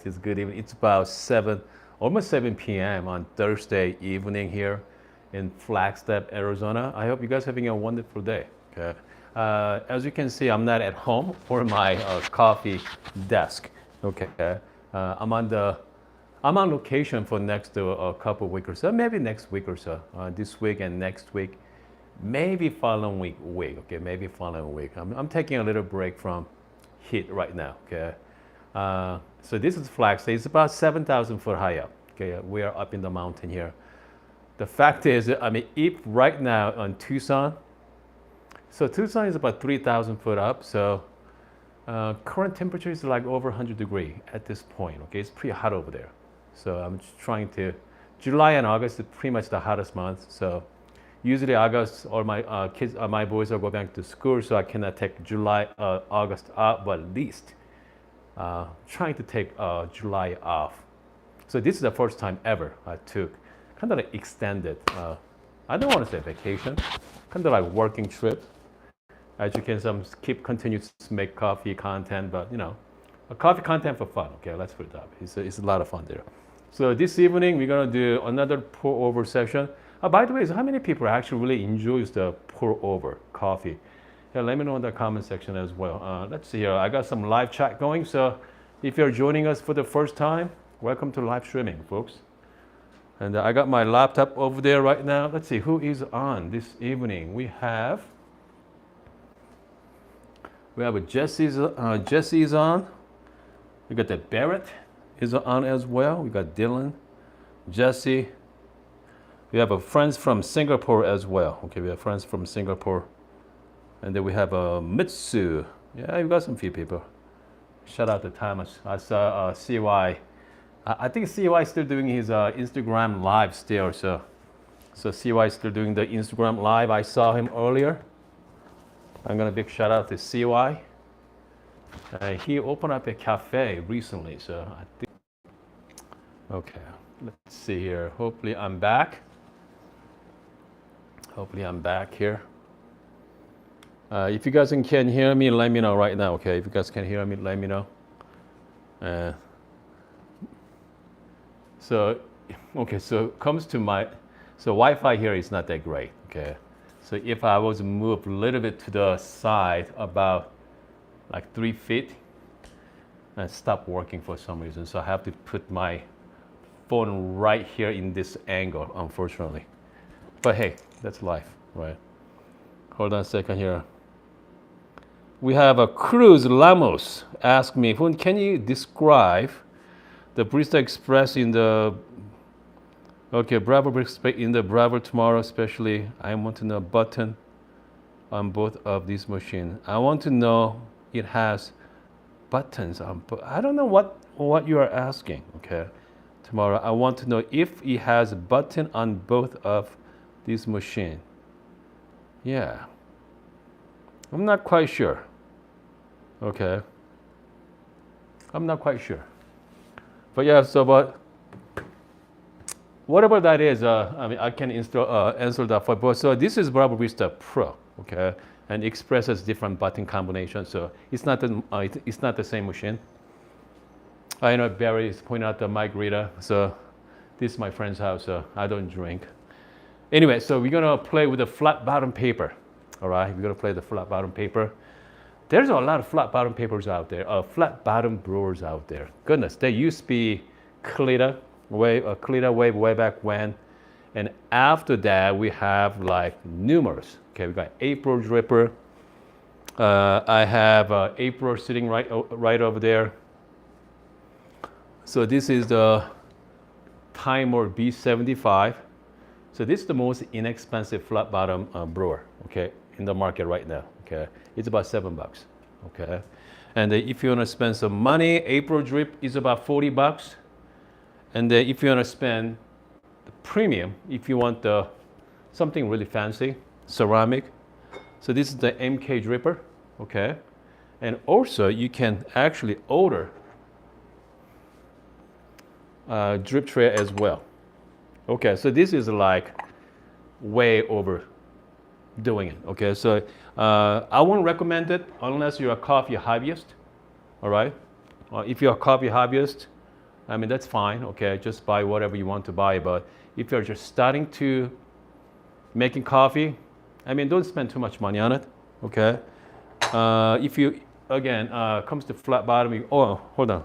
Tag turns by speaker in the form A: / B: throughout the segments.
A: It's good evening. It's about 7, almost 7 p.m. on Thursday evening here in Flagstaff, Arizona. I hope you guys are having a wonderful day. Okay. As you can see, I'm not at home or my coffee desk. Okay. I'm I'm on location for next a couple of weeks or so, maybe next week or so. This week and next week, maybe following week. Okay, maybe following week. I'm taking a little break from heat right now. Okay. So this is Flagstaff. It's about 7,000 foot high up. Okay, we are up in the mountain here. The fact is, I mean, if right now on Tucson, so Tucson is about 3,000 foot up. So current temperature is like over 100 degree at this point. Okay, it's pretty hot over there. So I'm just trying to. July and August is pretty much the hottest months. So usually August, all my kids, my boys are going back to school, so I cannot take July, August off, but at least trying to take July off. So this is the first time ever I took kind of like extended, I don't want to say vacation, kind of like working trip. As you can see, keep continue to make coffee content, but you know, a coffee content for fun. Okay, let's put it up. It's a lot of fun there. So this evening we're gonna do another pour over session. By the way, how many people actually really enjoys the pour over coffee? Yeah, let me know in the comment section as well. Let's see here. I got some live chat going. So if you're joining us for the first time, welcome to live streaming, folks. And I got my laptop over there right now. Let's see who is on this evening. We have a Jesse's on. We got the Barrett is on as well. We got Dylan, Jesse. We have a friends from Singapore as well. Okay, we have friends from Singapore. And then we have a Mitsu. Yeah, we've got some few people. Shout out to Thomas. I saw CY. I think CY is still doing his Instagram live still. So CY is still doing the Instagram live. I saw him earlier. I'm gonna big shout out to CY. He opened up a cafe recently. So I think. Okay, let's see here. Hopefully I'm back. Hopefully I'm back here. If you guys can hear me, let me know right now, okay? If you guys can hear me, let me know. So comes to so Wi-Fi here is not that great, okay? So if I was to move a little bit to the side, about like 3 feet, and stop working for some reason. So I have to put my phone right here in this angle, unfortunately. But hey, that's life, right? Hold on a second here. We have a Cruz Lamos ask me, can you describe the Barista Express in the Bravo in the Bravo tomorrow, especially I want to know button on both of these machines. I want to know it has buttons on. I don't know what you are asking. Okay, tomorrow I want to know if it has a button on both of these machines. Yeah, I'm not quite sure. Okay, I'm not quite sure. But yeah, so but whatever that is, I mean, I can answer that for both. So this is Bravo Barista Pro, okay, and Express has different button combinations. So it's not the same machine. I know Barry is pointing out the margarita. So this is my friend's house. So I don't drink. Anyway, so we're gonna play with the flat bottom paper. All right, we're gonna play the flat bottom paper. There's a lot of flat bottom papers out there, flat bottom brewers out there. Goodness, they used to be Kalita Wave way back when. And after that, we have like numerous. Okay, we got April Dripper. I have April sitting right over there. So this is the Timer B75. So this is the most inexpensive flat bottom brewer, okay, in the market right now. Okay, it's about $7. Okay, and if you want to spend some money, April Drip is about $40. And if you want to spend the premium, if you want something really fancy, ceramic. So this is the MK Dripper, okay, and also you can actually order drip tray as well. Okay, so this is like way over doing it. Okay, so I won't recommend it unless you're a coffee hobbyist. All right, if you're a coffee hobbyist, I mean, that's fine, okay? Just buy whatever you want to buy. But if you're just starting to making coffee, I mean, don't spend too much money on it, okay? If you, again, comes to flat bottom, oh, hold on.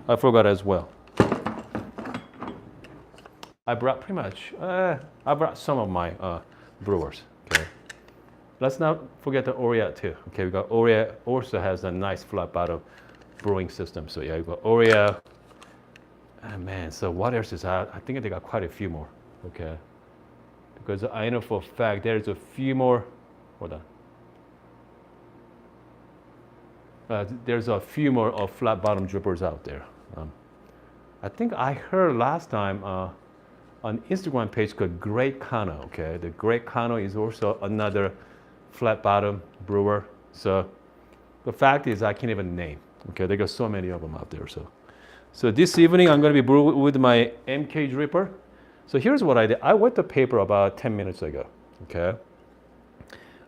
A: I forgot as well. I brought pretty much, I brought some of my brewers, okay? Let's not forget the Orea too, okay? We got Orea also has a nice flat bottom brewing system. So yeah, we got Orea. Oh, man, so what else is out? I think they got quite a few more, okay? Because I know for a fact there's a few more, hold on. There's a few more of flat bottom drippers out there. I think I heard last time on Instagram page called Great Kano, okay? The Great Kano is also another flat bottom brewer. So the fact is I can't even name, okay? They got so many of them out there, So this evening I'm gonna be brewing with my MK dripper. So here's what I did. I wet the paper about 10 minutes ago, okay?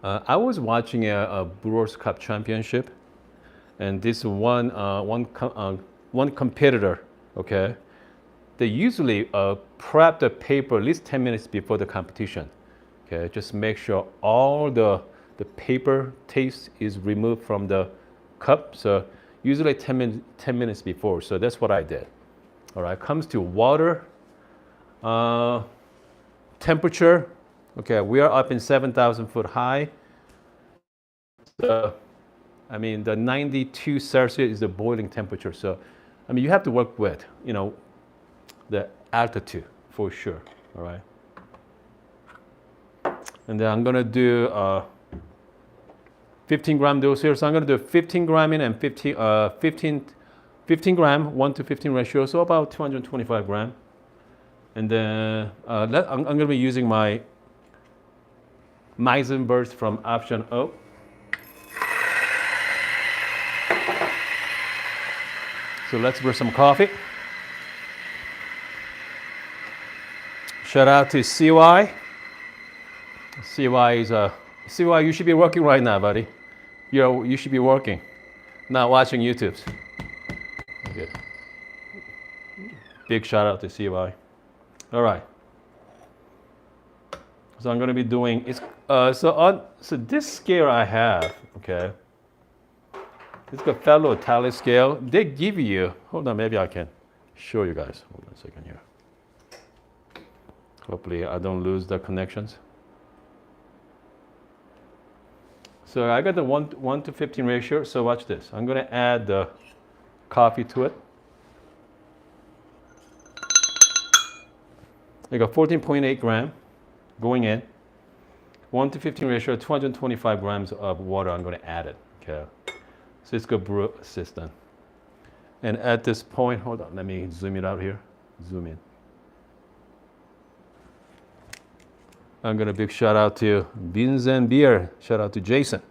A: I was watching a Brewers Cup Championship, and this one competitor, okay? They usually prep the paper at least 10 minutes before the competition, okay? Just make sure all the paper taste is removed from the cup. So usually 10 minutes before. So that's what I did. All right, comes to water, temperature. Okay, we are up in 7,000 foot high. So, I mean, the 92 Celsius is the boiling temperature. So, I mean, you have to work with, you know, the altitude for sure. All right. And then I'm gonna do 15 gram dose here. So I'm gonna do 15 gram in and 15 gram, 1 to 15 ratio. So about 225 gram. And then I'm gonna be using my Meisenburst from Option O. So let's brew some coffee. Shout out to CY. CY is CY, you should be working right now, buddy. You should be working, not watching YouTubes. Okay. Big shout out to CY. All right. So I'm gonna be doing so this scale I have, okay. It's a fellow tally scale. They give you, hold on, maybe I can show you guys. Hold on a second here. Hopefully I don't lose the connections. So I got the 1 to 15 ratio. So watch this. I'm gonna add the coffee to it. I got 14.8 gram going in. 1 to 15 ratio, 225 grams of water. I'm gonna add it, okay. So it's good brew assistant. And at this point, hold on, let me zoom it out here. Zoom in. I'm gonna big shout out to Beans and Beer. Shout out to Jason,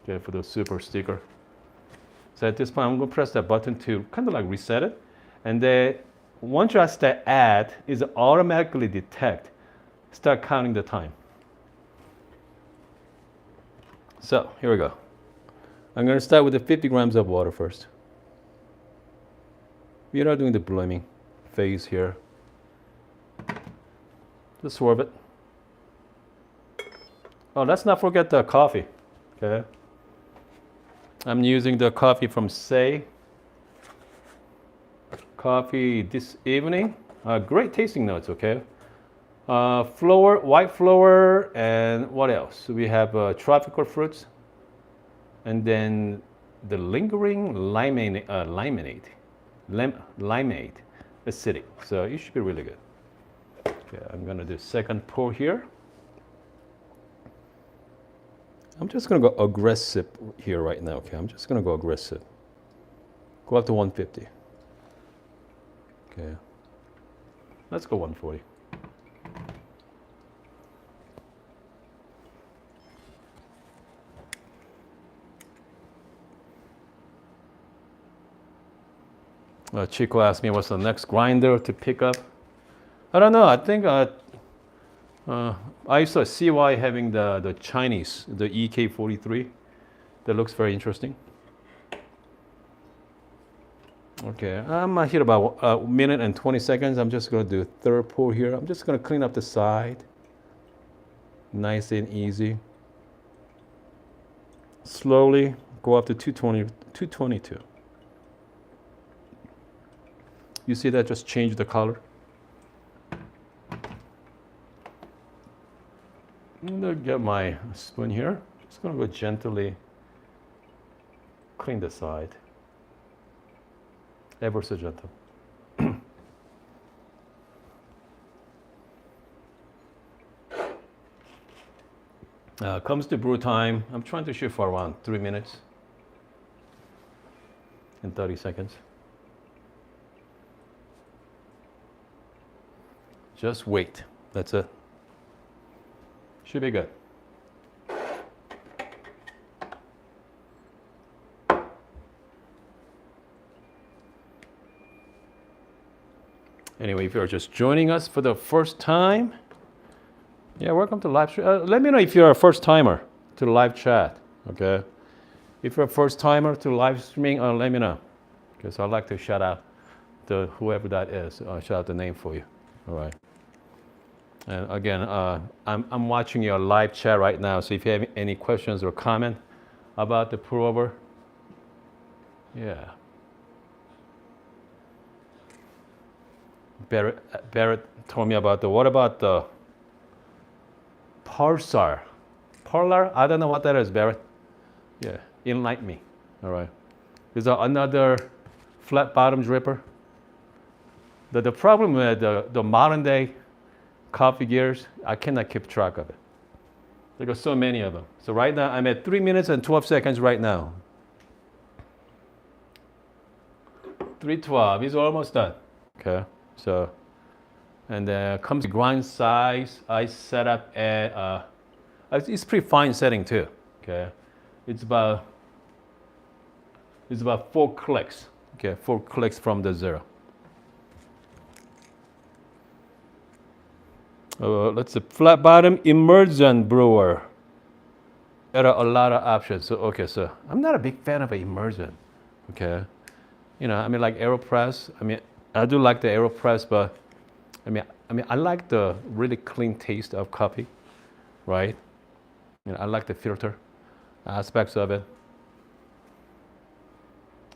A: okay, for the super sticker. So at this point, I'm gonna press that button to kind of like reset it. And then once you press the add, it automatically detect, start counting the time. So here we go. I'm gonna start with the 50 grams of water first. We are doing the blooming phase here. Just swerve it. Oh, let's not forget the coffee, okay? I'm using the coffee from Say. Coffee this evening. Great tasting notes, okay? Flower, white flower, and what else? So we have tropical fruits. And then the lingering limeade acidic. So it should be really good. Okay, I'm gonna do second pour here. I'm just gonna go aggressive here right now, okay? I'm just gonna go aggressive. Go up to 150. Okay. Let's go 140. Chico asked me what's the next grinder to pick up. I don't know. I think I saw CY having the Chinese, the EK43. That looks very interesting. Okay, I'm here about a minute and 20 seconds. I'm just going to do third pour here. I'm just going to clean up the side. Nice and easy. Slowly go up to 220, 222. You see that just changed the color? I'm going to get my spoon here. Just going to go gently clean the side. Ever so gentle. Comes to brew time. I'm trying to shoot for around 3 minutes and 30 seconds. Just wait. That's it. Should be good. Anyway, if you're just joining us for the first time, yeah, welcome to live stream. Let me know if you're a first timer to the live chat, okay? If you're a first timer to live streaming, let me know, because I'd like to shout out to whoever that is. Shout out the name for you, all right? And again, I'm watching your live chat right now, so if you have any questions or comment about the pour over, yeah. Barrett told me about what about the Pulsar? Polar? I don't know what that is, Barrett. Yeah, enlighten me. All right. Is there another flat bottom dripper? The problem with the modern day coffee gears, I cannot keep track of it. There are so many of them. So right now, I'm at 3 minutes and 12 seconds right now. 3:12, it's almost done. Okay, so, and then comes the grind size. I set up at, it's pretty fine setting too. Okay, it's about 4 clicks. Okay, 4 clicks from the zero. Let's see, flat bottom immersion brewer. There are a lot of options. So okay, so I'm not a big fan of immersion. Okay, you know, I mean like AeroPress. I mean, I do like the AeroPress, but I mean, I like the really clean taste of coffee, right? You know, I like the filter aspects of it.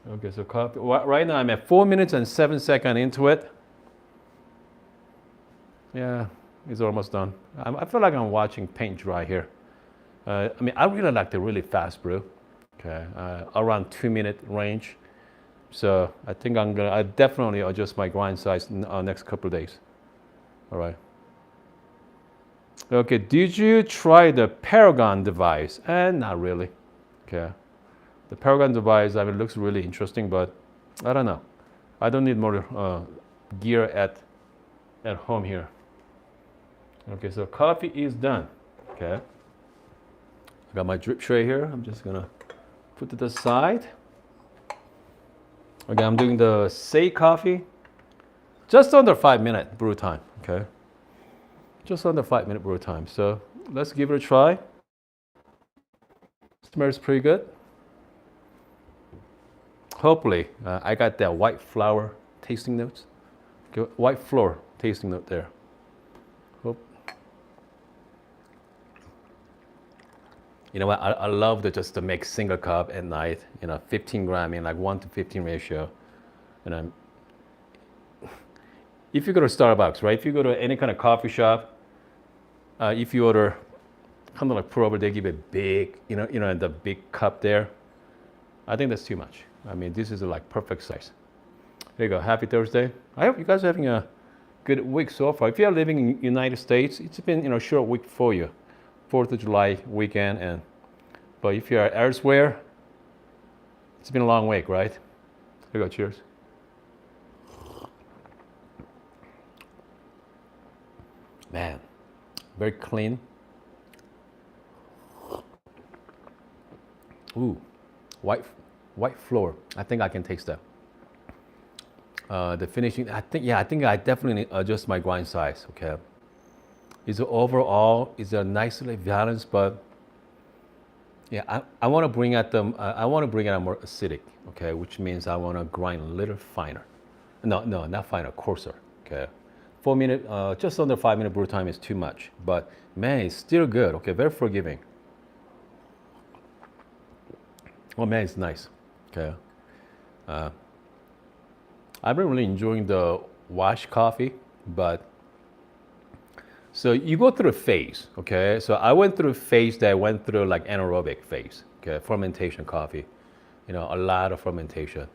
A: Okay, so coffee. Right now I'm at 4 minutes and 7 seconds into it. Yeah, it's almost done. I feel like I'm watching paint dry here. I mean, I really like the really fast brew. Okay, around 2 minute range. So I think I definitely adjust my grind size next couple of days. All right. Okay, did you try the Paragon device? Not really. Okay. The Paragon device, I mean, looks really interesting, but I don't know. I don't need more gear at home here. Okay, so coffee is done. Okay. I got my drip tray here. I'm just gonna put it aside. Okay, I'm doing the Say coffee. Just under 5 minute brew time. Okay. Just under 5 minute brew time. So let's give it a try. Smells pretty good. Hopefully, I got that white flour tasting notes. Okay, white flour tasting note there. Hope. You know what? I love just to make single cup at night. You know, 15 gram in like 1:15 ratio. And if you go to Starbucks, right? If you go to any kind of coffee shop, if you order kind of like pour over, they give a big, you know, the big cup there. I think that's too much. I mean, this is like perfect size. There you go. Happy Thursday. I hope you guys are having a good week so far. If you are living in United States, it's been a short week for you, 4th of July weekend, but if you are elsewhere, it's been a long week, right? There you go. Cheers. Man, very clean. Ooh, white floor. I think I can taste that. The finishing, I think I definitely adjust my grind size. Okay, overall is a nicely balanced, but Yeah, I want to bring out the I want to bring it out more acidic, okay, which means I want to grind a little finer. No, no, not finer, coarser. Okay, 4 minute, just under 5 minute brew time is too much, but man, it's still good. Okay, very forgiving. Oh man, it's nice. Okay, I've been really enjoying the wash coffee, but so you go through a phase, okay? So I went through a phase that I went through like anaerobic phase, okay? Fermentation coffee, a lot of fermentation.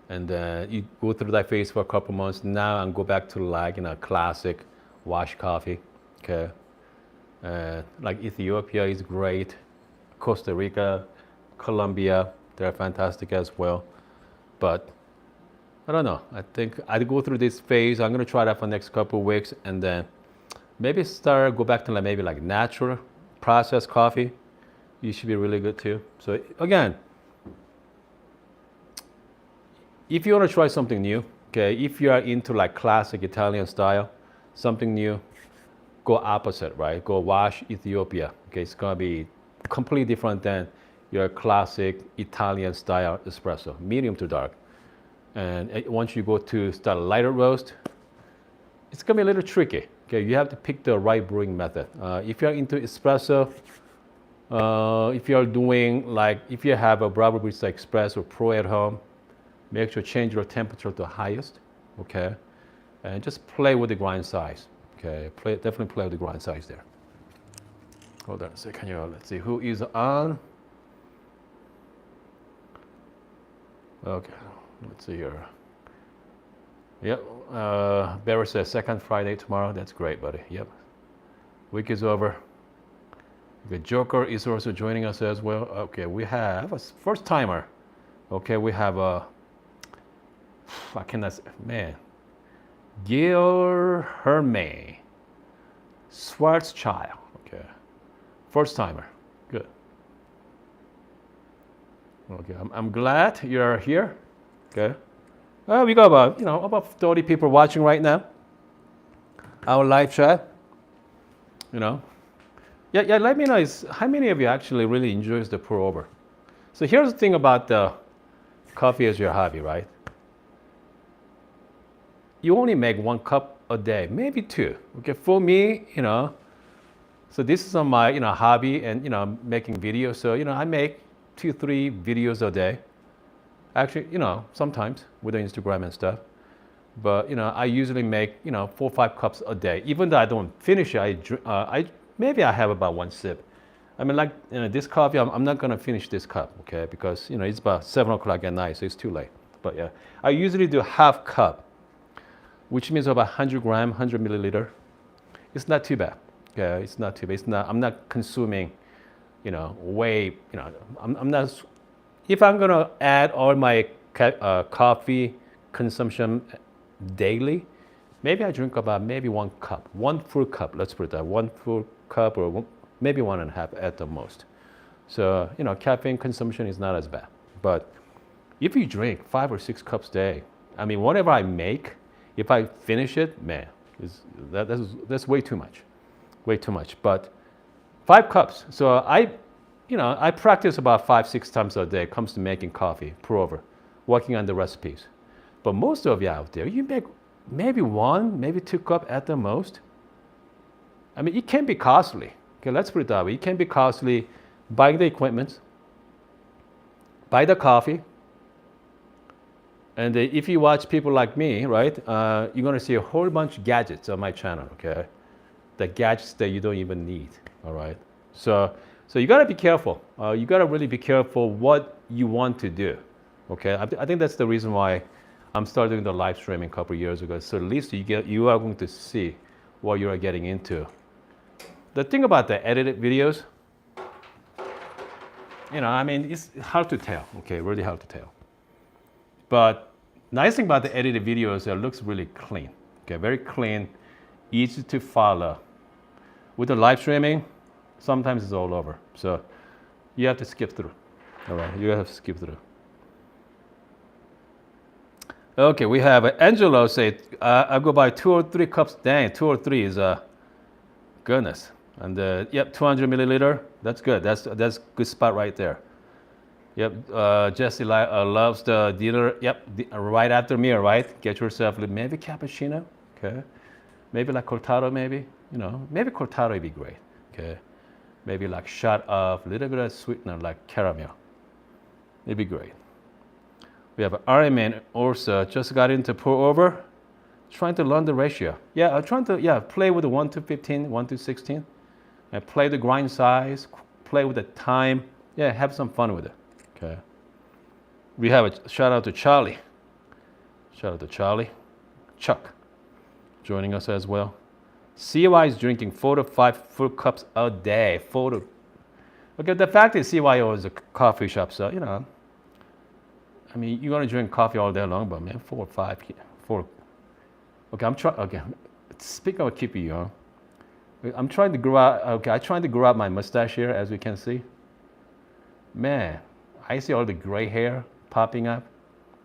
A: And then you go through that phase for a couple months. Now I'm go back to like, classic wash coffee, okay? Like Ethiopia is great. Costa Rica, Colombia, they're fantastic as well. But I don't know. I think I'd go through this phase. I'm gonna try that for the next couple of weeks, and then maybe go back to like maybe like natural processed coffee. You should be really good too. So again, if you want to try something new, okay, if you are into like classic Italian style, something new, go opposite, right? Go wash Ethiopia. Okay, it's gonna be completely different than your classic Italian style espresso, medium to dark. And once you go to start a lighter roast, it's gonna be a little tricky. Okay, you have to pick the right brewing method. If you're into espresso, if you're doing like, if you have a Bravo Barista Express or Pro at home, make sure change your temperature to highest, okay? And just play with the grind size, okay? Definitely play with the grind size there. Hold on a second here, let's see who is on. Okay, let's see here. Yep, Barry says second Friday tomorrow. That's great, buddy. Yep. Week is over. The Joker is also joining us as well. Okay, we have a first timer. Okay, we have a, I cannot say, man, Gil Herme Schwarzschild. Okay, first timer. Good. Okay, I'm glad you're here. Okay. We got about 30 people watching right now. Our live chat. Yeah. Let me know how many of you actually really enjoys the pour over. So here's the thing about the coffee as your hobby, right? You only make 1 cup a day, maybe 2. Okay, for me, so this is on my hobby and making videos. So I make 2-3 videos a day. Actually, sometimes with the Instagram and stuff. But I usually make 4-5 cups a day. Even though I don't finish it, I maybe I have about 1 sip. I mean, like this coffee, I'm not gonna finish this cup, okay? Because it's about 7 o'clock at night, so it's too late. But yeah, I usually do half cup, which means about 100 gram, 100 milliliter. It's not too bad. Okay, it's not too bad. I'm not consuming, way. I'm not. If I'm gonna add all my coffee consumption daily, maybe I drink about maybe 1 cup, 1 full cup. Let's put it that 1 full cup or maybe 1.5 at the most. So caffeine consumption is not as bad. But if you drink 5 or 6 cups a day, I mean, whatever I make, if I finish it, man, that's way too much, way too much. But 5 cups. So I practice about 5-6 times a day. It comes to making coffee, pour over, working on the recipes. But most of you out there, you make maybe 1, maybe 2 cups at the most. I mean, it can be costly. Okay, let's put it that way. It can be costly buying the equipment, buy the coffee, and if you watch people like me, right, you're gonna see a whole bunch of gadgets on my channel. Okay, the gadgets that you don't even need. All right, so you gotta be careful. You gotta really be careful what you want to do. Okay, I think that's the reason why I'm starting the live streaming a couple of years ago. So at least you are going to see what you are getting into. The thing about the edited videos, I mean, it's hard to tell. Okay, really hard to tell. But nice thing about the edited videos, it looks really clean. Okay, very clean, easy to follow. With the live streaming, sometimes it's all over. So you have to skip through. All right, you have to skip through. Okay, we have Angelo say, I go by 2 or 3 cups. Dang, 2 or 3 is, goodness. And yep, 200 milliliter. That's good. That's good spot right there. Yep. Jesse loves the dinner. Yep. Right after meal, right? Get yourself maybe cappuccino. Okay. Maybe like cortado, maybe. You know, maybe cortado would be great. Okay. Maybe like shot of a little bit of sweetener like caramel. It'd be great. We have Ironman also just got into pour over, trying to learn the ratio. Yeah, I'm trying to play with the 1 to 15, 1 to 16, and play the grind size, play with the time. Yeah, have some fun with it. Okay. We have a shout out to Charlie. Shout out to Charlie. Chuck joining us as well. CY is drinking 4 to 5 full cups a day. Okay, the fact is CY is a coffee shop, so you know. I mean, you're gonna drink coffee all day long, but man, 4 or 5, 4. Okay, I'm trying. Okay, speaking of keeping you young, I'm trying to grow out. Okay, I'm trying to grow out my mustache here, as we can see. Man, I see all the gray hair popping up.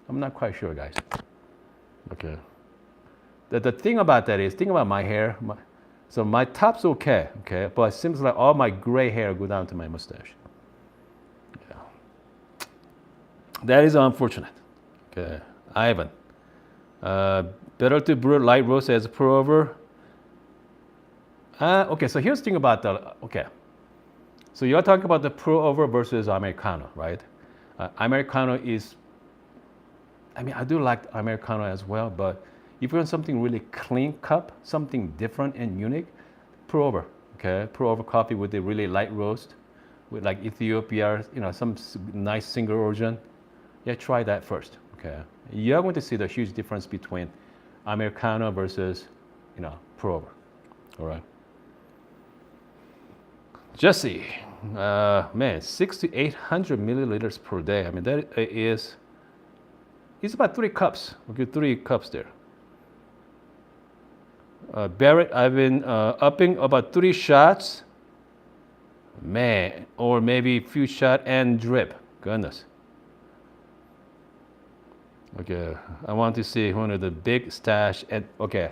A: I'm not quite sure, guys. Okay. The thing about that is, think about my hair. So my top's okay, but it seems like all my gray hair go down to my mustache. Yeah. That is unfortunate. Okay, Ivan. Better to brew light roast as pour over. Okay, so here's the thing about okay. So you're talking about the pour over versus Americano, right? Americano is, I mean, I do like Americano as well, but if you want something really clean cup, something different and unique, pour over, okay? Pour over coffee with a really light roast, with like Ethiopia, you know, some nice single origin. Yeah, try that first, okay? You're going to see the huge difference between Americano versus, you know, pour over, all right? Jesse, man, 600 to 800 milliliters per day. I mean, that is, it's about 3 cups, okay, 3 cups there. Barrett, I've been upping about 3 shots, man, or maybe a few shots and drip. Goodness. Okay, I want to see one of the big stash. And okay,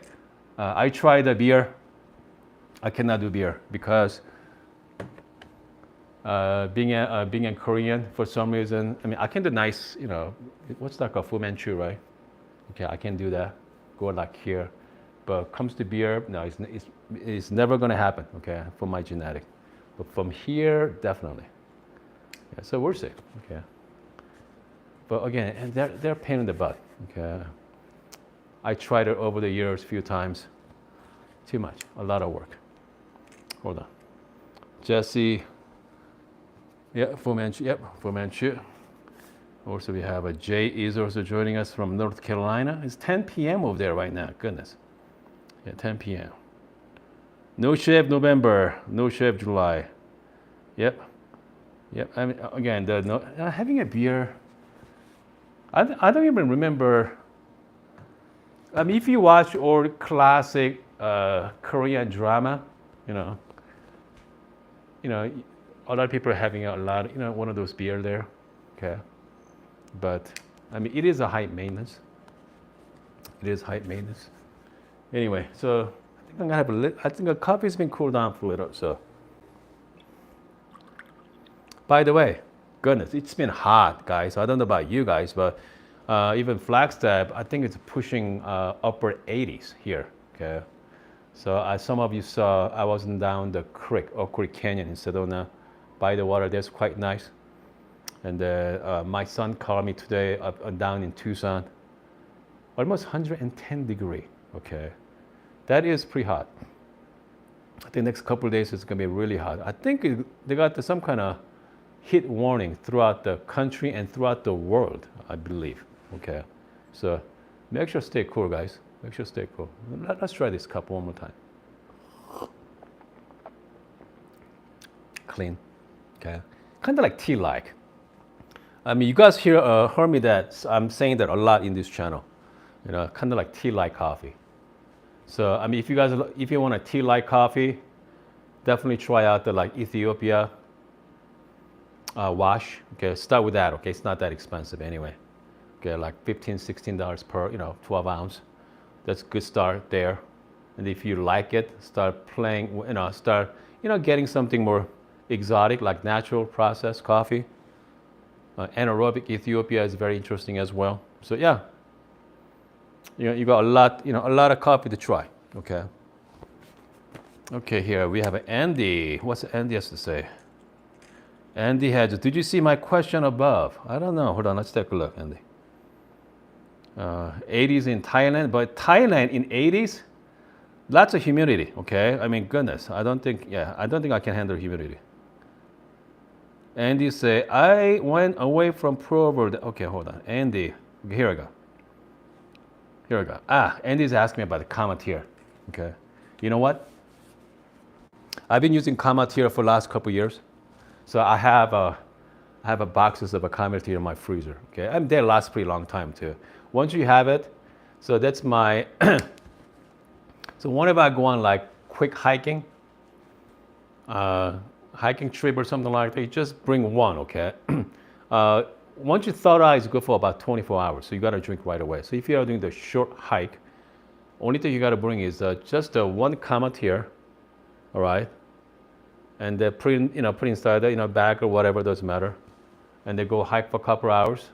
A: I tried the beer. I cannot do beer because being a Korean for some reason. I mean, I can do nice, you know, what's that called, Fu Manchu, right? Okay, I can do that. Go like here. But comes to beer, no, it's never going to happen, okay, for my genetic. But from here, definitely. Yeah, so we'll see, okay. But again, and they're a pain in the butt, okay. I tried it over the years a few times. Too much, a lot of work. Hold on. Jesse, yeah, Fu Manchu, yep, Fu Manchu. Also, we have a Jay is also joining us from North Carolina. It's 10 p.m. over there right now, goodness. Yeah, 10 p.m. No shave November, no shave July. Yep. I mean, again, having a beer. I don't even remember. I mean, if you watch old classic Korean drama, you know, a lot of people are having a lot, one of those beer there, okay. But I mean, it is a high maintenance. It is high maintenance. Anyway, so I think I'm gonna have I think the coffee's been cooled down for a little. So, by the way, goodness, it's been hot, guys. I don't know about you guys, but even Flagstaff, I think it's pushing upper 80s here. Okay, so as some of you saw, I was down the creek, Oak Creek Canyon in Sedona, by the water. That's quite nice. And my son called me today down in Tucson, almost 110 degree. Okay, that is pretty hot. I think next couple of days it's gonna be really hot. I think they got some kind of heat warning throughout the country and throughout the world, I believe. Okay, so make sure to stay cool, guys. Make sure to stay cool. Let's try this cup one more time. Clean. Okay, kind of like tea-like. I mean, you guys heard me that I'm saying that a lot in this channel. You know, kind of like tea-like coffee. So I mean, if you want a tea-like coffee, definitely try out the like Ethiopia wash. Okay, start with that. Okay, it's not that expensive anyway. Okay, like $15, $16 per 12 ounce. That's a good start there. And if you like it, start playing. Start getting something more exotic like natural processed coffee. Anaerobic Ethiopia is very interesting as well. So yeah, you got a lot of coffee to try. Okay. Okay, here we have Andy. What's Andy has to say? Andy Hedges, did you see my question above? I don't know. Hold on, let's take a look, Andy. 80s in Thailand, but Thailand in 80s, lots of humidity. Okay, I mean, goodness, I don't think I can handle humidity. Andy say, I went away from Provo. Okay, hold on, Andy. Here I go. Here we go. Andy's asking me about the Cometeer. Okay, you know what? I've been using Cometeer for the last couple years, so I have a boxes of a Cometeer in my freezer. Okay, and they last pretty long time too. Once you have it, so that's my. So whenever I go on like quick hiking trip or something like that, you just bring one. Okay. Once you thaw out, it's good for about 24 hours. So you got to drink right away. So if you are doing the short hike, only thing you got to bring is just one Cometeer, all right, and they put inside the bag or whatever, doesn't matter, and they go hike for a couple hours,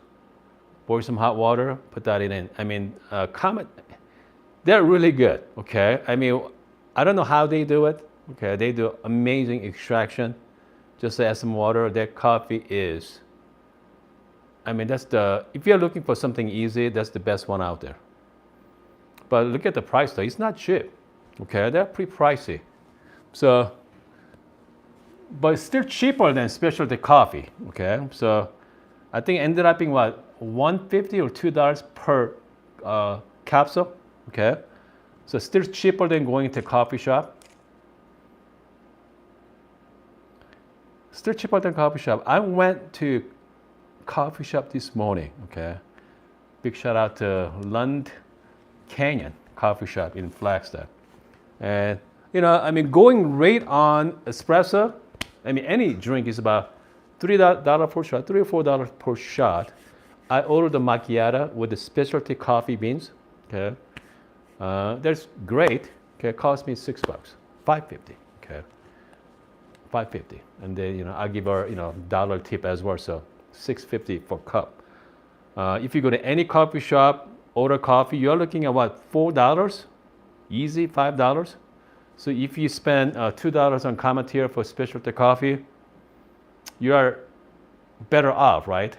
A: boil some hot water, put that in. I mean, Comet, they're really good. Okay, I mean, I don't know how they do it. Okay, they do amazing extraction. Just add some water. Their coffee is. I mean, if you're looking for something easy, that's the best one out there. But look at the price though, it's not cheap. Okay, they're pretty pricey. So, but it's still cheaper than specialty coffee. Okay, so I think it ended up being what, $1.50 or $2 per capsule. Okay, so still cheaper than going to a coffee shop. Still cheaper than coffee shop. I went to coffee shop this morning. Okay, big shout out to Lund Canyon Coffee Shop in Flagstaff. And I mean, going rate on espresso, I mean, any drink is about $3 per shot, $3 or $4 per shot. I ordered the macchiato with the specialty coffee beans. Okay, that's great. Okay, it cost me $6, $5.50. Okay, $5.50, and then I give her dollar tip as well, so $6.50 for cup. If you go to any coffee shop, order coffee, you're looking at what, $4? Easy, $5. So if you spend $2 on Cometeer for specialty coffee, you are better off, right?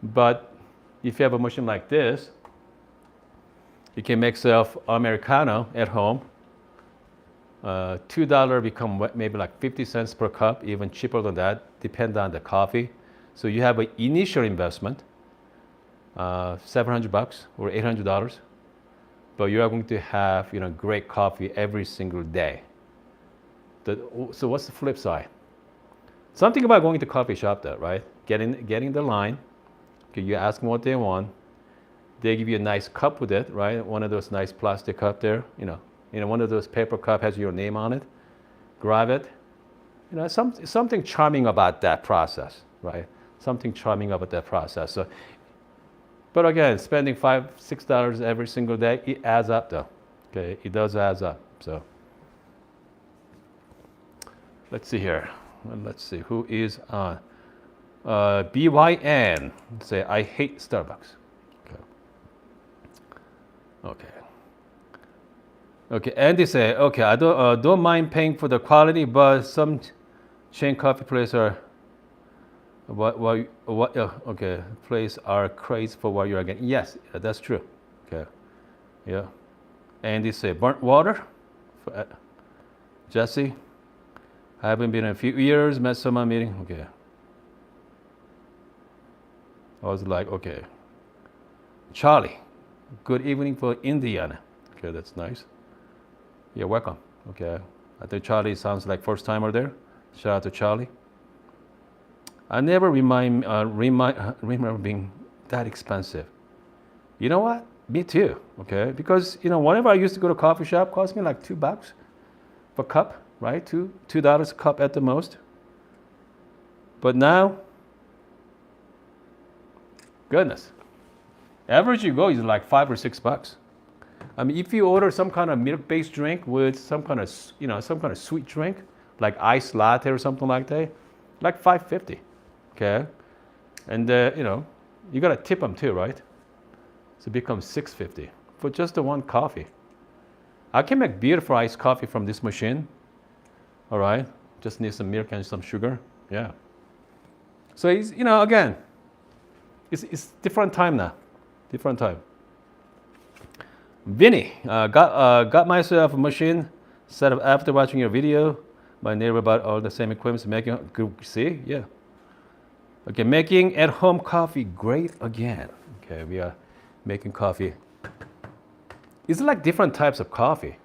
A: But if you have a machine like this, you can make yourself Americano at home. $2 become maybe like 50 cents per cup, even cheaper than that, depend on the coffee. So you have an initial investment, $700 or $800, but you are going to have great coffee every single day. So what's the flip side? Something about going to coffee shop though, right? Getting the line. Okay, you ask them what they want. They give you a nice cup with it, right? One of those nice plastic cup there, one of those paper cup has your name on it. Grab it. Something charming about that process, right? Something charming about that process. So, but again, spending $5, $6 every single day, it adds up though. Okay, it does add up. So let's see here. Let's see who is on. BYN say I hate Starbucks. Okay. Okay. Andy say okay. I don't mind paying for the quality, but some chain coffee places are place are crazy for what you are getting. Yes, that's true. Okay. Yeah. Andy say burnt water. Jesse, I haven't been in a few years. Met someone meeting. Okay. I was like, okay. Charlie, good evening for Indiana. Okay, that's nice. You're welcome. Okay. I think Charlie sounds like first timer there. Shout out to Charlie. I never remember being that expensive. You know what? Me too. Okay, because whenever I used to go to coffee shop, it cost me like $2 per cup, right? $2 a cup at the most. But now, goodness, average you go is like $5 or $6. I mean, if you order some kind of milk-based drink with some kind of sweet drink, like iced latte or something like that, like $5.50. Okay, and you gotta tip them too, right? So it becomes $6.50 for just the one coffee. I can make beautiful iced coffee from this machine. All right, just need some milk and some sugar. Yeah. So it's, again, it's different time now, different time. Vinny, got myself a machine set up after watching your video. My neighbor bought all the same equipment making. See, yeah. Okay, making at-home coffee great again. Okay, we are making coffee. It's like different types of coffee.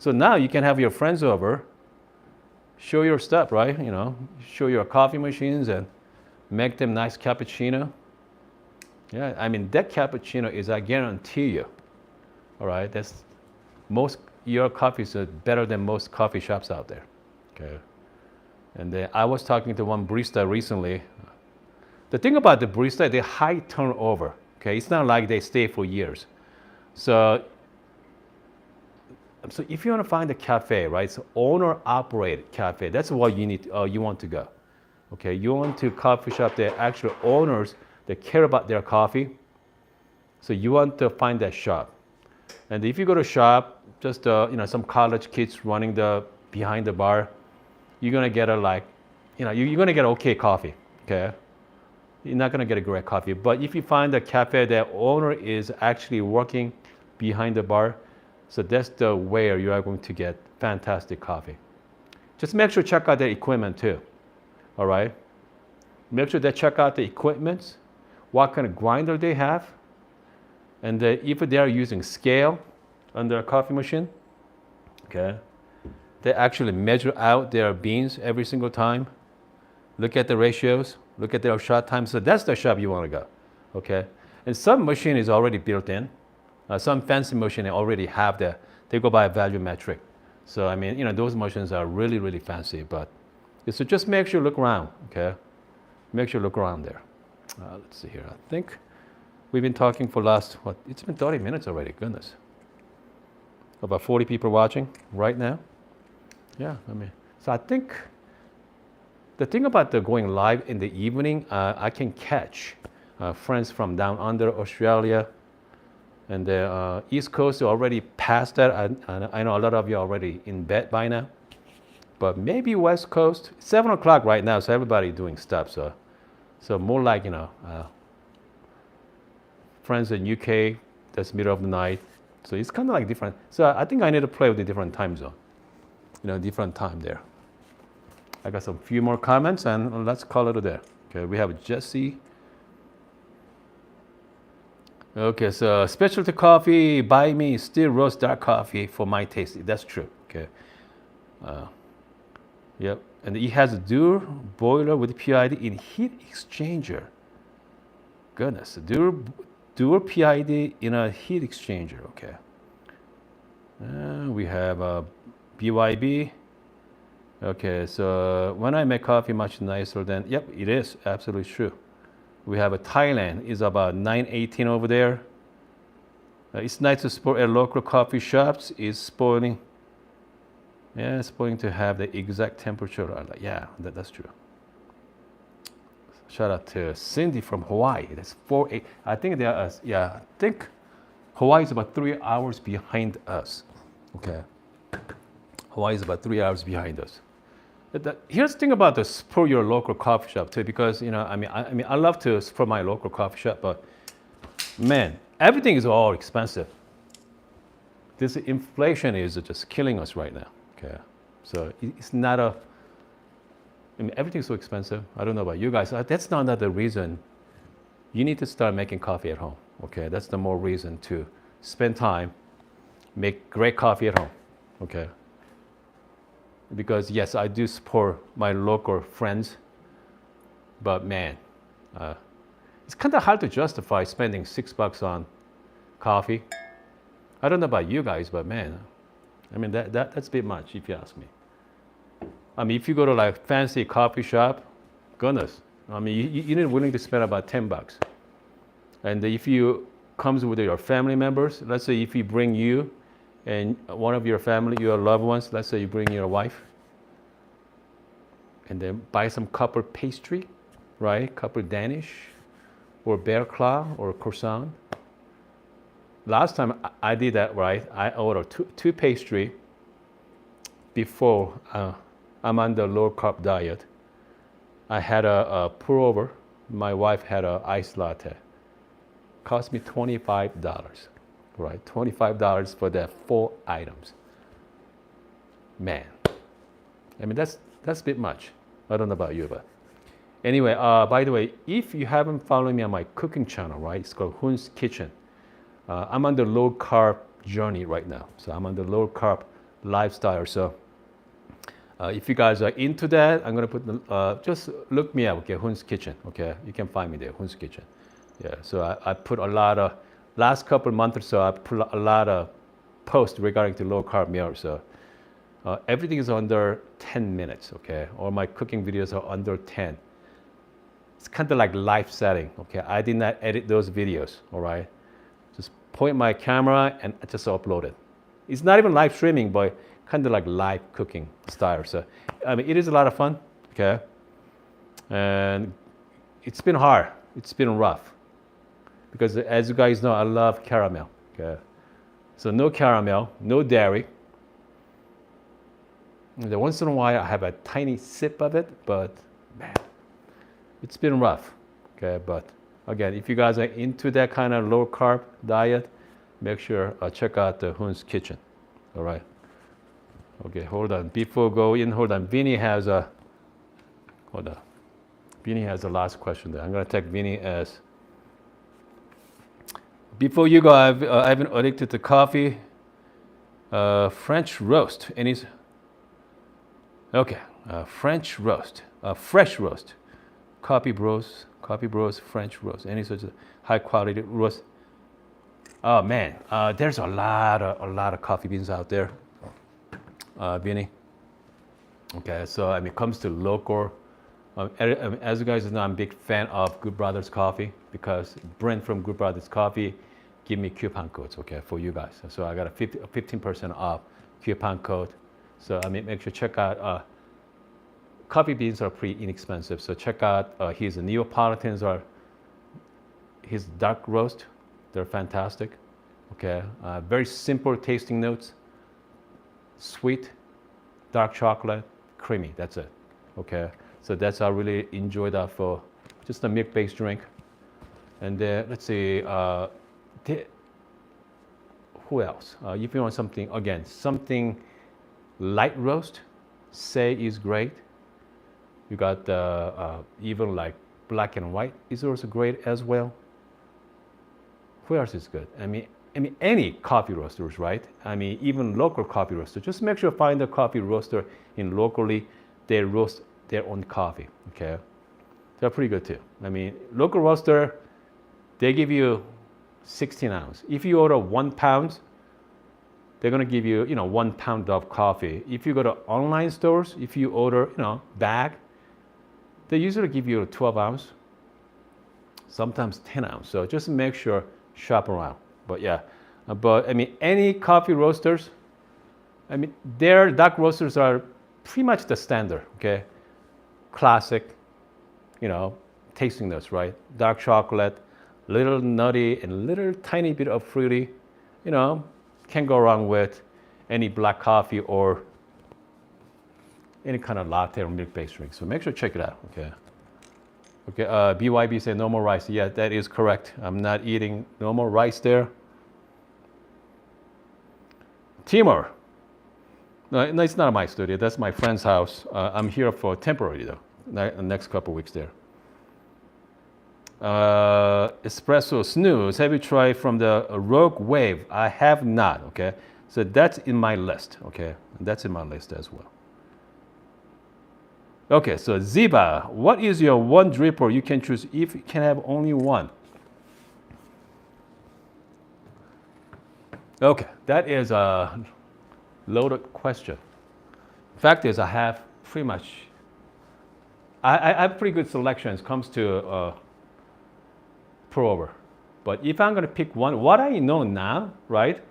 A: So now you can have your friends over, show your stuff, right? Show your coffee machines and make them nice cappuccino. Yeah, I mean, that cappuccino is, I guarantee you, all right, your coffees are better than most coffee shops out there. Okay. And then I was talking to one barista recently. The thing about the barista, they're high turnover. Okay, it's not like they stay for years. So if you want to find a cafe, right? So owner-operated cafe. That's what you want to go. Okay, you want to coffee shop that actual owners that care about their coffee. So you want to find that shop. And if you go to shop, just some college kids running behind the bar, you're gonna get you're gonna get okay coffee. Okay. You're not going to get a great coffee. But if you find a cafe that owner is actually working behind the bar, so that's the where you are going to get fantastic coffee. Just make sure check out the equipment too. All right? Make sure they check out the equipment, what kind of grinder they have, and if they are using scale on their coffee machine, okay, they actually measure out their beans every single time. Look at the ratios. Look at their shot time. So that's the shop you want to go, okay? And some machine is already built in. Some fancy machine already have they go by a value metric. So I mean, those machines are really, really fancy. But so just make sure you look around, okay? Make sure you look around there. Let's see here. I think we've been talking for it's been 30 minutes already. Goodness. About 40 people watching right now. Yeah, so I think the thing about going live in the evening, I can catch friends from down under Australia and the East Coast are already past that. I know a lot of you are already in bed by now, but maybe West Coast, 7 o'clock right now, so everybody doing stuff. So more like, friends in UK, that's middle of the night. So it's kind of like different. So I think I need to play with the different time zone, different time there. I got some few more comments and let's call it a day. Okay, we have Jesse. Okay, so specialty coffee, buy me still roast dark coffee for my taste. That's true. Okay. Yep, and it has a dual boiler with PID in heat exchanger. Goodness, dual PID in a heat exchanger. Okay. We have BYB. Okay, so when I make coffee much nicer than, yep, it is absolutely true. We have a Thailand, is about 918 over there. It's nice to support at local coffee shops. It's spoiling to have the exact temperature. Yeah, that's true. Shout out to Cindy from Hawaii. That's 4-8. I think they are, I think Hawaii is about 3 hours behind us. Okay. Hawaii is about 3 hours behind us. Here's the thing about the support your local coffee shop too, because I love to support my local coffee shop, but man, everything is all expensive. This inflation is just killing us right now. Okay, so it's not everything's so expensive. I don't know about you guys. That's not the reason you need to start making coffee at home. Okay, that's the more reason to spend time, make great coffee at home. Okay. Because yes, I do support my local friends, but man, it's kind of hard to justify spending $6 on coffee. I don't know about you guys, but man, that's a bit much if you ask me. If you go to like fancy coffee shop, goodness, you're willing to spend about $10. And if you comes with your family members, let's say if you bring you and one of your family, your loved ones, let's say you bring your wife, and then buy some couple pastry, right? Couple Danish, or bear claw, or croissant. Last time I did that, right? I ordered two pastry before I'm on the low carb diet. I had a pour over. My wife had an iced latte. Cost me $25, right? $25 for that 4 items. Man, I mean that's a bit much. I don't know about you, but anyway. By the way, if you haven't followed me on my cooking channel, right? It's called Hoon's Kitchen. I'm on the low carb journey right now. So I'm on the low carb lifestyle. So if you guys are into that, I'm gonna put just look me up, okay? Hoon's Kitchen, okay? You can find me there, Hoon's Kitchen. Yeah. So I put a lot of last couple months or so. I put a lot of posts regarding to low carb meals. So everything is under 10 minutes, okay? All my cooking videos are under 10. It's kind of like live setting, okay? I did not edit those videos, all right? Just point my camera and just upload it. It's not even live streaming, but kind of like live cooking style. So, I mean, it is a lot of fun, okay? And it's been hard. It's been rough. Because as you guys know, I love caramel, okay? So no caramel, no dairy. And then once in a while, I have a tiny sip of it, but man, it's been rough, okay? But again, if you guys are into that kind of low carb diet, make sure check out the Hoon's Kitchen, all right? Okay, hold on. Before go in, hold on. Vinny has a, hold on. Vinny has the last question there. I'm gonna take Vinny as, before you go, I've been addicted to coffee. French roast, any, okay, French roast, fresh roast. Coffee bros, French roast. Any such high quality roast. Oh man, there's a lot of coffee beans out there, Vinny. Okay, so I mean, it comes to local. As you guys know, I'm a big fan of Good Brothers Coffee because Brent from Good Brothers Coffee give me coupon codes, okay, for you guys. So I got a 15% off coupon code. So I mean, make sure check out. Coffee beans are pretty inexpensive, so check out his Neapolitans or his dark roast. They're fantastic. Okay, very simple tasting notes. Sweet, dark chocolate, creamy. That's it. Okay, so that's I really enjoy that for just a milk-based drink. And then let's see, who else? If you want something again, something light roast, say is great. You got even like black and white is also great as well. Who else is good? I mean any coffee roasters, right? I mean even local coffee roasters. Just make sure you find a coffee roaster in locally. They roast their own coffee. Okay, they're pretty good too. I mean local roaster, they give you 16 ounce. If you order 1 pound, they're gonna give you 1 pound of coffee. If you go to online stores, if you order bag, they usually give you a 12 ounce, sometimes 10 ounce. So just make sure, shop around. But yeah, but I mean, any coffee roasters, I mean, their dark roasters are pretty much the standard, okay? Classic, tasting notes, right? Dark chocolate, little nutty, and little tiny bit of fruity, can go wrong with any black coffee or any kind of latte or milk-based drink. So make sure to check it out, okay? Okay, BYB said no more rice. Yeah, that is correct. I'm not eating no more rice there. Timur. No, it's not my studio. That's my friend's house. I'm here for temporary though, the next couple weeks there. Espresso Snooze. Have you tried from the Rogue Wave? I have not, okay? So that's in my list, okay? That's in my list as well. Okay, so Ziba, what is your one dripper you can choose if you can have only one? Okay, that is a loaded question. Fact is, I have pretty much, I have pretty good selections comes to pour over. But if I'm gonna pick one, what I know now, right?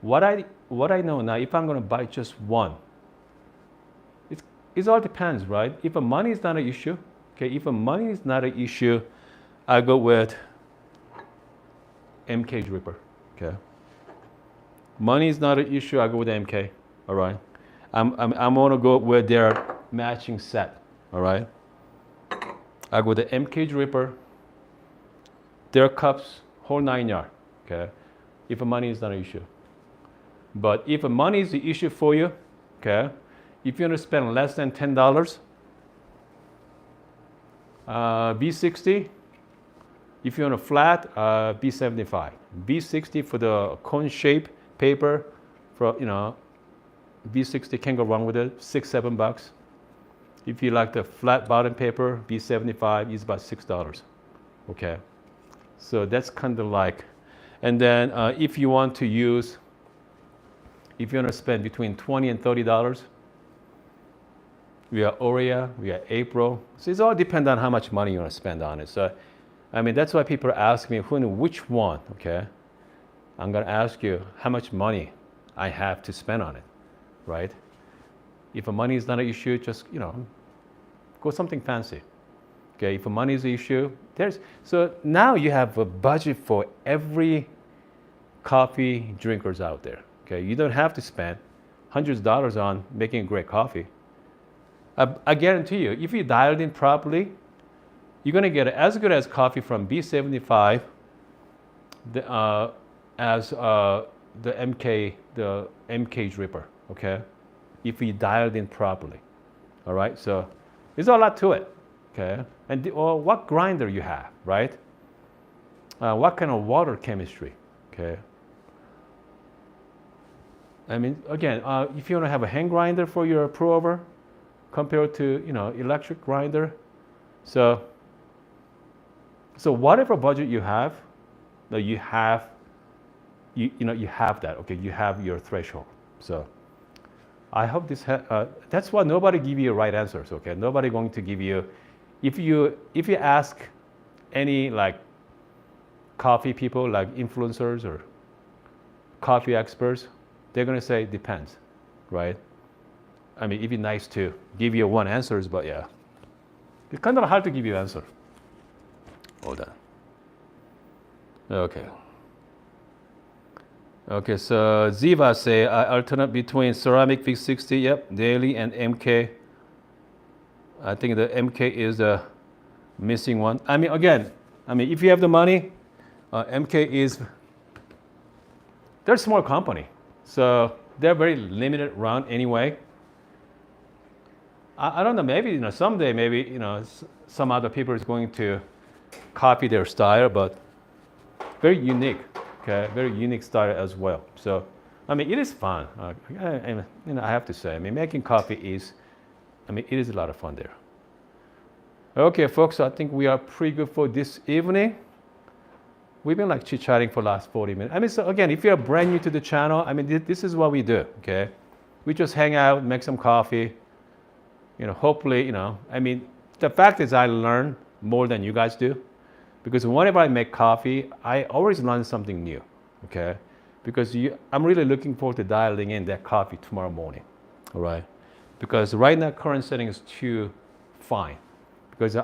A: What I know now, if I'm gonna buy just one, it all depends, right? If money is not an issue, okay, if money is not an issue, I go with MK Dripper, okay? Money is not an issue, I go with MK, all right? I'm gonna go with their matching set, all right? I go with the MK Dripper, their cups, whole 9 yards, okay? If money is not an issue. But if money is the issue for you, okay, if you want to spend less than $10, B60. If you want a flat, B75. B60 for the cone shape paper, for B60 can't go wrong with it. $6, $7. If you like the flat bottom paper, B75 is about $6. Okay, so that's kind of like, and then if you want to use, if you want to spend between $20 and $30, we have Oria, we have April. So it's all depends on how much money you want to spend on it. So, I mean, that's why people ask me, which one, okay? I'm going to ask you how much money I have to spend on it, right? If money is not an issue, just, go something fancy. Okay, if money is the issue, so now you have a budget for every coffee drinkers out there. Okay, you don't have to spend hundreds of dollars on making great coffee. I guarantee you, if you dialed in properly, you're gonna get as good as coffee from B75 as the MK Dripper. Okay, if you dialed in properly. All right, so there's a lot to it. Okay, and what grinder you have, right? What kind of water chemistry? Okay. I mean, again, if you want to have a hand grinder for your pour over, compared to electric grinder, so whatever budget you have, you have that. Okay, you have your threshold. So I hope this. That's why nobody give you right answers. Okay, nobody going to give you. If you ask any like coffee people, like influencers or coffee experts, they're going to say depends, right? I mean, it'd be nice to give you one answers, but yeah, it's kind of hard to give you an answer. Hold on. Okay. Okay, so Ziva say I alternate between ceramic V60, yep, daily, and MK. I think the MK is the missing one. I mean, again, if you have the money, MK is, they're a small company. So they're very limited run anyway. I don't know, maybe someday maybe some other people is going to copy their style, but very unique, okay, very unique style as well. So it is fun. I have to say, making coffee is, it is a lot of fun there. Okay, folks, I think we are pretty good for this evening. We've been like chit-chatting for the last 40 minutes. So again, if you're brand new to the channel, this is what we do, okay? We just hang out, make some coffee, hopefully, the fact is I learn more than you guys do, because whenever I make coffee, I always learn something new, okay? Because I'm really looking forward to dialing in that coffee tomorrow morning, all right? Because right now, current setting is too fine, because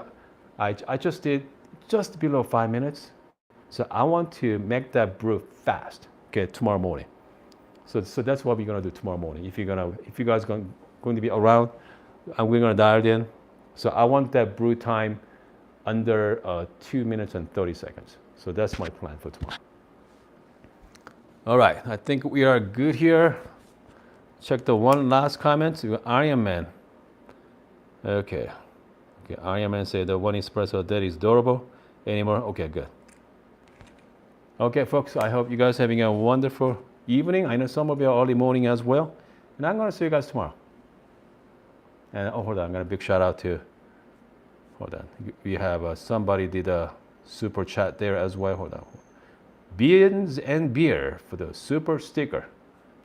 A: I just did just below 5 minutes. So I want to make that brew fast, okay, tomorrow morning. So that's what we're gonna do tomorrow morning. If you guys going to be around, and we're gonna dial it in. So I want that brew time under 2 minutes and 30 seconds. So that's my plan for tomorrow. All right, I think we are good here. Check the one last comment. Iron Man. Okay, Iron Man said the one espresso that is durable anymore. Okay, good. Okay, folks, I hope you guys are having a wonderful evening. I know some of you are early morning as well. And I'm going to see you guys tomorrow. And hold on, I'm going to big shout out to, hold on. We have somebody did a super chat there as well. Hold on. Beans and Beer for the super sticker.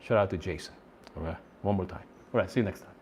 A: Shout out to Jason. All right, one more time. All right, see you next time.